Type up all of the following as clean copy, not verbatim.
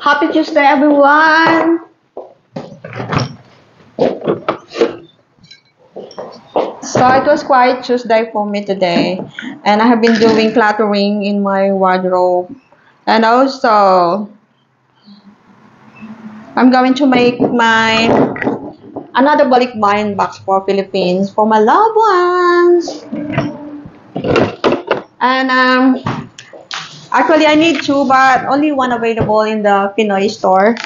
Happy Tuesday, everyone! So it was quite Tuesday for me today, and I have been doing cluttering in my wardrobe, and also I'm going to make my another balikbayan box for Philippines for my loved ones. And actually I need two, but only one available in the Pinoy store.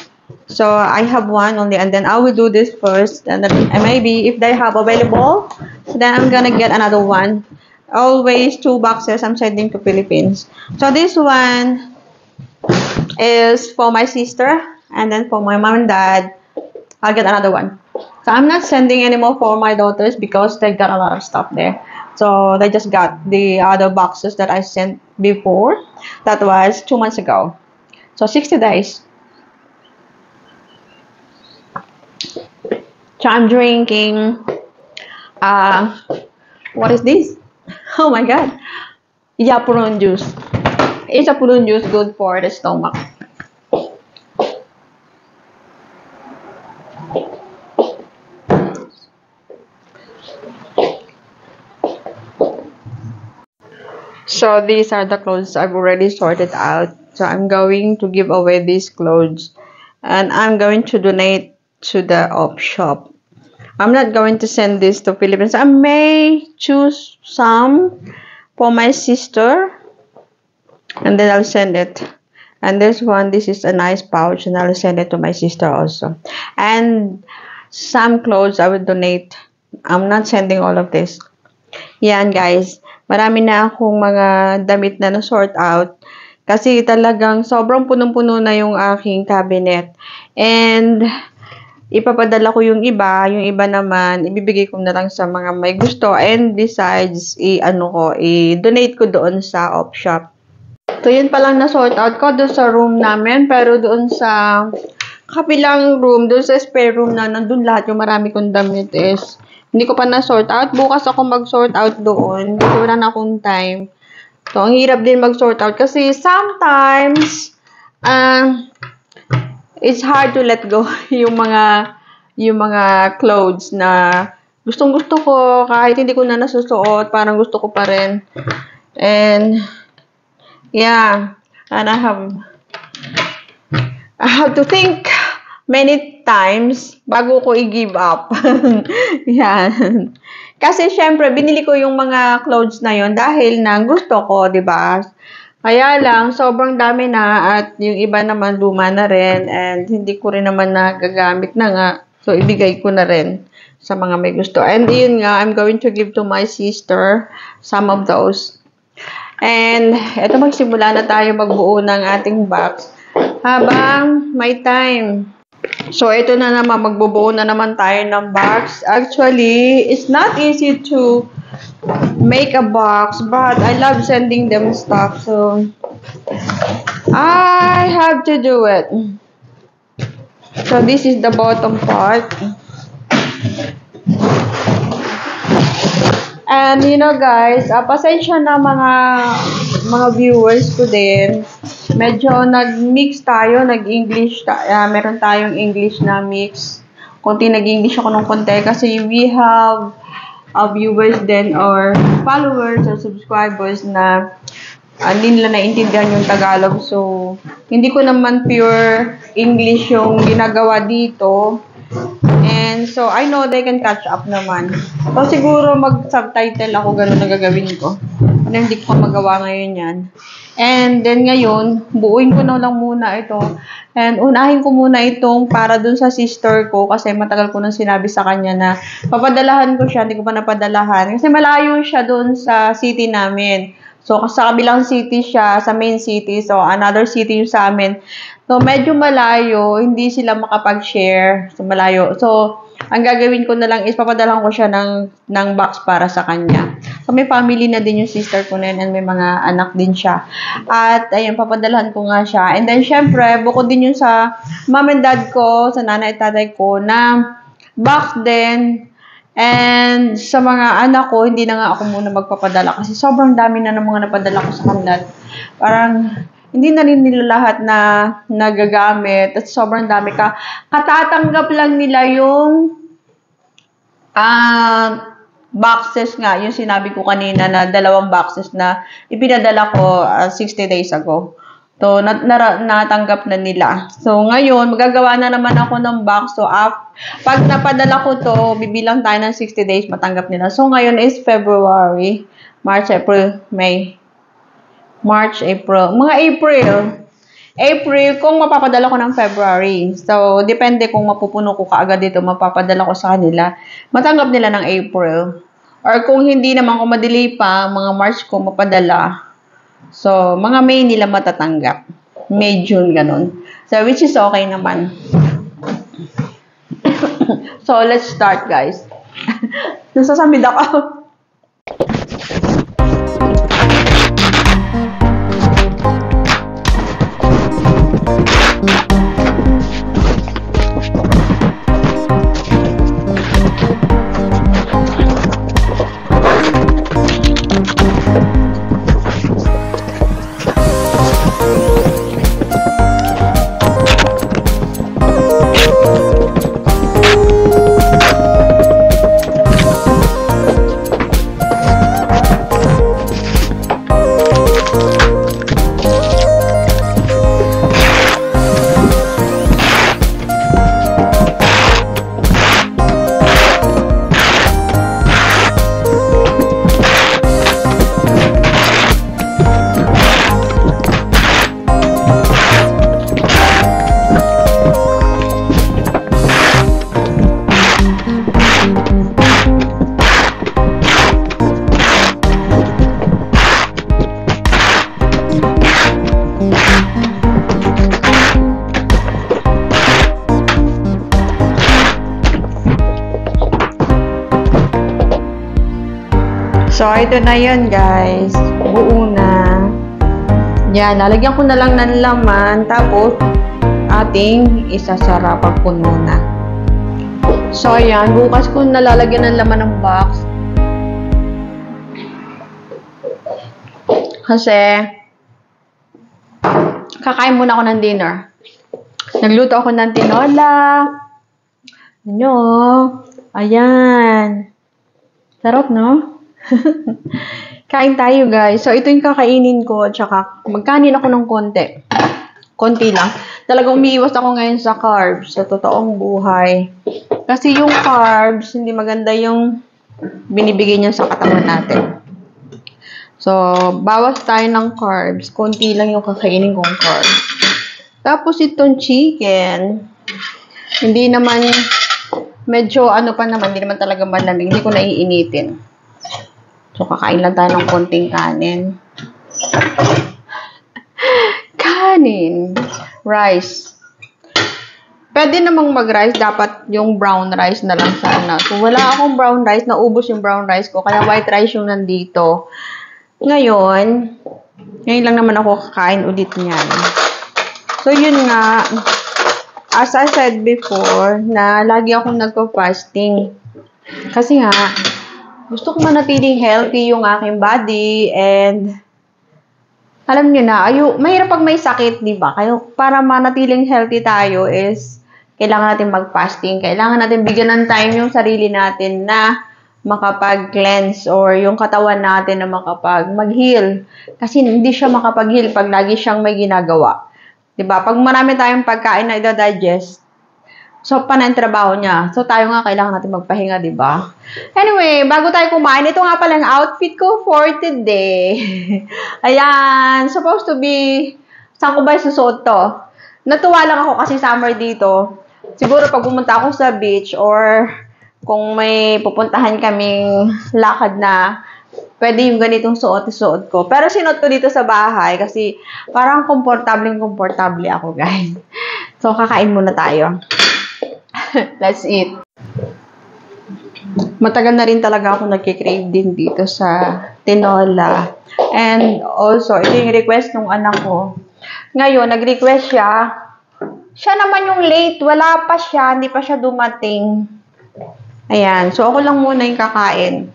So I have one only, and then I will do this first, and then maybe if they have available, then I'm gonna get another one. Always two boxes I'm sending to Philippines. So this one is for my sister, and then for my mom and dad, I'll get another one. So I'm not sending anymore for my daughters because they got a lot of stuff there. So they just got the other boxes that I sent before. That was 2 months ago. So 60 days. So I'm drinking, what is this? Oh my god. Yeah, prune juice. It's a prune juice good for the stomach. So these are the clothes I've already sorted out. So I'm going to give away these clothes, and I'm going to donate to the op shop. I'm not going to send this to Philippines. I may choose some for my sister, and then I'll send it. And this one, this is a nice pouch, and I'll send it to my sister also. And some clothes I will donate. I'm not sending all of this. Yan guys, marami na akong mga damit na na-sort out. Kasi talagang sobrang punong-puno na yung aking cabinet. And ipapadala ko yung iba naman, ibibigay ko na lang sa mga may gusto. And besides, i-donate ko doon sa op shop. So, yun palang na-sort out ko doon sa room namin. Pero doon sa kabilang room, doon sa spare room na nandun lahat yung marami kong damit is hindi ko pa na-sort out. Bukas ako mag-sort out doon kasi wala na akong time. So, ang hirap din mag-sort out kasi sometimes it's hard to let go yung mga clothes na gustong-gusto ko kahit hindi ko na nasusuot, parang gusto ko pa rin. And yeah, and I have to think many times bago ko i-give up. Yan. Kasi syempre, binili ko yung mga clothes na yon dahil na gusto ko, di ba? Kaya lang, sobrang dami na at yung iba naman luma na rin and hindi ko rin naman nagagamit na nga. So, ibigay ko na rin sa mga may gusto. And yun nga, I'm going to give to my sister some of those. And eto, magsimula na tayo magbuo ng ating box habang may time. So, ito na naman, magbubuo na naman tayo ng box. Actually, it's not easy to make a box, but I love sending them stuff. So, I have to do it. So, this is the bottom part. And, you know guys, pasensya na mga viewers ko din. Medyo nag-mix tayo, nag-English, meron tayong English na mix. Konti nag-English ako ng konti kasi we have viewers din or followers or subscribers na hindi nila naintindihan yung Tagalog. So, hindi ko naman pure English yung ginagawa dito. And so, I know they can catch up naman. So, siguro mag-subtitle ako, ganun na gagawin ko. Ano, hindi ko magawa ngayon yan. And then ngayon, buuin ko na lang muna ito. And unahin ko muna itong para dun sa sister ko kasi matagal ko nang sinabi sa kanya na papadalahan ko siya, hindi ko pa napadalahan. Kasi malayo siya dun sa city namin. So, sa kabilang city siya, sa main city. So, another city yung sa amin. So, medyo malayo, hindi sila makapag-share. So, malayo. So, ang gagawin ko na lang is papadalahan ko siya ng box para sa kanya. So, may family na din yung sister ko na yun and may mga anak din siya. At, ayun, papadalahan ko nga siya. And then, syempre, bukod din yun sa mom and dad ko, sa nanay at tatay ko, na box din. And sa mga anak ko, hindi na nga ako muna magpapadala kasi sobrang dami na ng mga napadala ko sa kanila. Parang hindi na rin nila lahat na nagagamit at sobrang dami ka. Katatanggap lang nila yung boxes nga, yung sinabi ko kanina na 2 boxes na ipinadala ko 60 days ago. So, natanggap na nila. So, ngayon, magagawa na naman ako ng box. So, pag napadala ko to, bibilang tayo ng 60 days, matanggap nila. So, ngayon is February, March, April, May. March, April. Mga April, kung mapapadala ko ng February. So, depende kung mapupuno ko kaagad dito, mapapadala ko sa kanila. Matanggap nila ng April. Or kung hindi naman ko madelay pa, mga March ko mapadala. So, mga May nila matatanggap. May, June, ganun. So, which is okay naman. So, let's start, guys. Nasasamid ako. So, ito na yun, guys. Buo na. Yan, lalagyan ko na lang ng laman. Tapos, ating isasara pag puno na. So, ayan. Bukas ko nalalagyan ng laman ng box. Kasi, kakain muna ako ng dinner. Nagluto ako ng tinola. Ano? Ayan. Sarap, no? Kain tayo, guys. So, ito yung kakainin ko. Tsaka, magkanin ako ng konti. Konti lang. Talagang umiiwas ako ngayon sa carbs. Sa totoong buhay. Kasi yung carbs, hindi maganda yung binibigay niya sa katawan natin. So, bawas tayo ng carbs. Konti lang yung kakainin kong carbs. Tapos, itong chicken. Hindi naman, medyo ano pa naman, hindi naman talaga malamig. Hindi ko naiinitin. So, kakain lang tayo ng konting kanin. Kanin. Rice. Pwede namang mag-rice. Dapat yung brown rice na lang sana. So, wala akong brown rice. Naubos yung brown rice ko. Kaya white rice yung nandito. Ngayon lang naman ako kakain ulit niyan. So, yun nga. As I said before, na lagi akong nagpa-fasting. Kasi nga, gusto ko manatiling healthy yung aking body and alam nyo na, mahirap pag may sakit, di ba? Kaya para manatiling healthy tayo is kailangan natin mag-fasting. Kailangan natin bigyan ng time yung sarili natin na makapag-cleanse or yung katawan natin na mag-heal. Kasi hindi siya makapag-heal pag lagi siyang may ginagawa. Di ba? Pag marami tayong pagkain na i-digest, so, pa na yung trabaho niya. So, tayo nga, kailangan natin magpahinga, di ba? Anyway, bago tayo kumain, ito nga pala ang outfit ko for today. Ayan, supposed to be, saan ko ba susuot to? Natuwa lang ako kasi summer dito. Siguro pag pumunta ako sa beach or kung may pupuntahan kaming lakad na, pwede yung ganitong suot ko. Pero sinuot ko dito sa bahay kasi parang komportable ako, guys. So, kakain muna tayo. Let's eat. Matagal na rin talaga ako nagkikrave din dito sa tinola. And also, ito yung request ng anak ko. Ngayon, nag-request siya. Siya naman yung late. Wala pa siya. Hindi pa siya dumating. Ayan. So, ako lang muna yung kakain.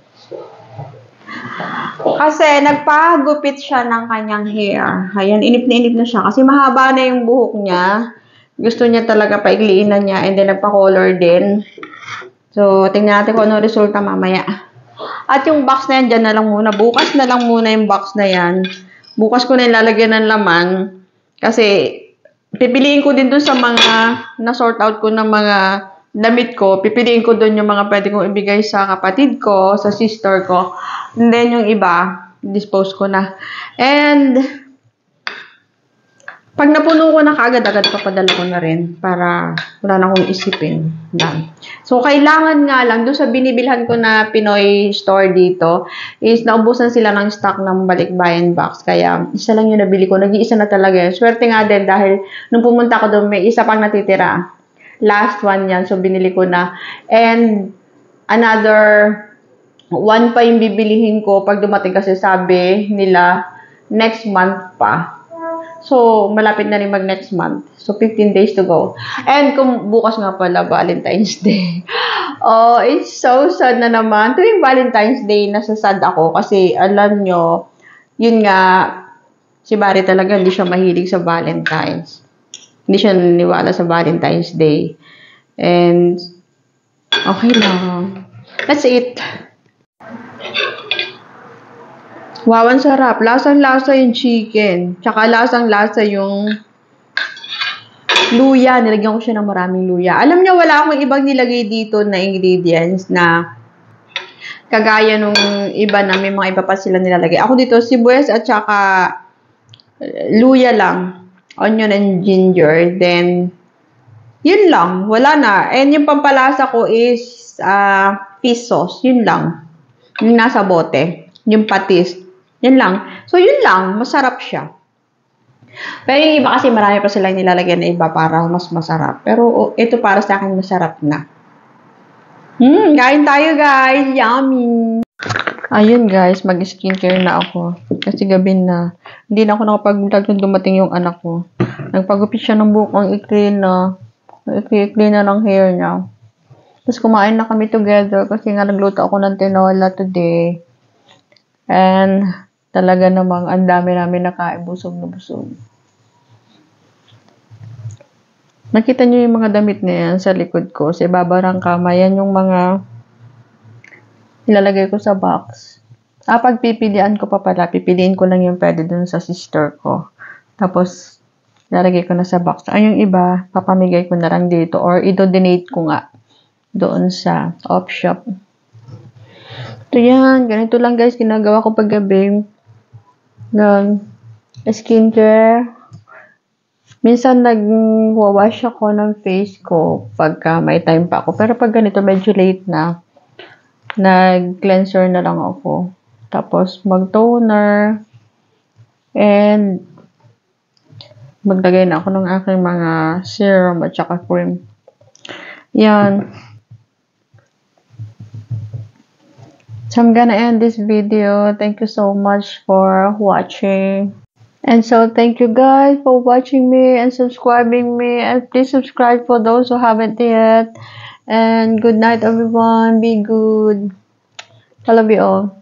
Kasi nagpagupit siya ng kanyang hair. Ayan, inip na siya. Kasi mahaba na yung buhok niya. Gusto niya talaga paikliin na niya. And then nagpa-color din. So, tingnan natin kung ano resulta mamaya. At yung box na yan, dyan na lang muna. Bukas na lang muna yung box na yan. Bukas ko na ilalagyan ng laman. Kasi, pipiliin ko din dun sa mga na-sort out ko ng mga damit ko. Pipiliin ko dun yung mga pwede kong ibigay sa kapatid ko, sa sister ko. And then yung iba, dispose ko na. And, pag napuno ko na kaagad-agad, papadala ko na rin para wala na akong isipin. Lang. So, kailangan nga lang, doon sa binibilhan ko na Pinoy store dito, is naubusan sila ng stock ng balikbayan box. Kaya, isa lang yung nabili ko. Nag-iisa na talaga yun. Swerte nga din dahil nung pumunta ko doon, may isa pang natitira. Last one yan. So, binili ko na. And, another one pa yung bibilihin ko pag dumating kasi sabi nila, next month pa. So, malapit na rin mag next month. So, 15 days to go. And kung bukas nga pala, Valentine's Day. Oh, it's so sad na naman. Tuwing Valentine's Day, nasasad ako. Kasi, alam nyo, yun nga, si Barry talaga hindi siya mahilig sa Valentine's. Hindi siya naniniwala sa Valentine's Day. And, okay lang. That's it. Wow, ang sarap. Lasang-lasa yung chicken. Tsaka lasang-lasa yung luya. Nilagyan ko siya ng maraming luya. Alam niyo, wala akong ibang nilagay dito na ingredients na kagaya nung iba na may mga iba pa sila nilalagay. Ako dito, sibuyas at tsaka luya lang. Onion and ginger. Then, yun lang. Wala na. And yung pampalasa ko is fish sauce. Yun lang. Yung nasa bote. Yung patis. Yan lang. So, yun lang. Masarap siya. Pero yung iba kasi marami pa silang nilalagyan na iba para mas masarap. Pero ito para sa akin masarap na. Kain tayo guys. Yummy. Ayun guys, mag-skincare na ako. Kasi gabi na. Hindi na ako nakapag-vlog nung dumating yung anak ko. Nagpagupit siya ng buhok. Ang ikli na. Ikli na ng hair niya. Tapos kumain na kami together kasi nga nagluto ako ng tinola today. And talaga namang ang dami namin nakain, busog na busog. Nakita niyo yung mga damit na yan sa likod ko, sa ibabarang kama. Yan yung mga ilalagay ko sa box. Pagpipilian ko pa pala, pipiliin ko lang yung pwede dun sa sister ko. Tapos, ilalagay ko na sa box. Ay, yung iba, papamigay ko na lang dito or i-donate ko nga doon sa op shop. So, yan. Ganito lang guys, ginagawa ko paggabi ng skincare. Minsan nag-wash ako ng face ko pagka may time pa ako. Pero pag ganito, medyo late na. Nag-cleanser na lang ako. Tapos mag-toner. And maglagay na ako ng aking mga serum at saka cream. Yan. So, I'm gonna end this video. Thank you so much for watching. And so, thank you guys for watching me and subscribing me. And please subscribe for those who haven't yet. And good night, everyone. Be good. I love you all.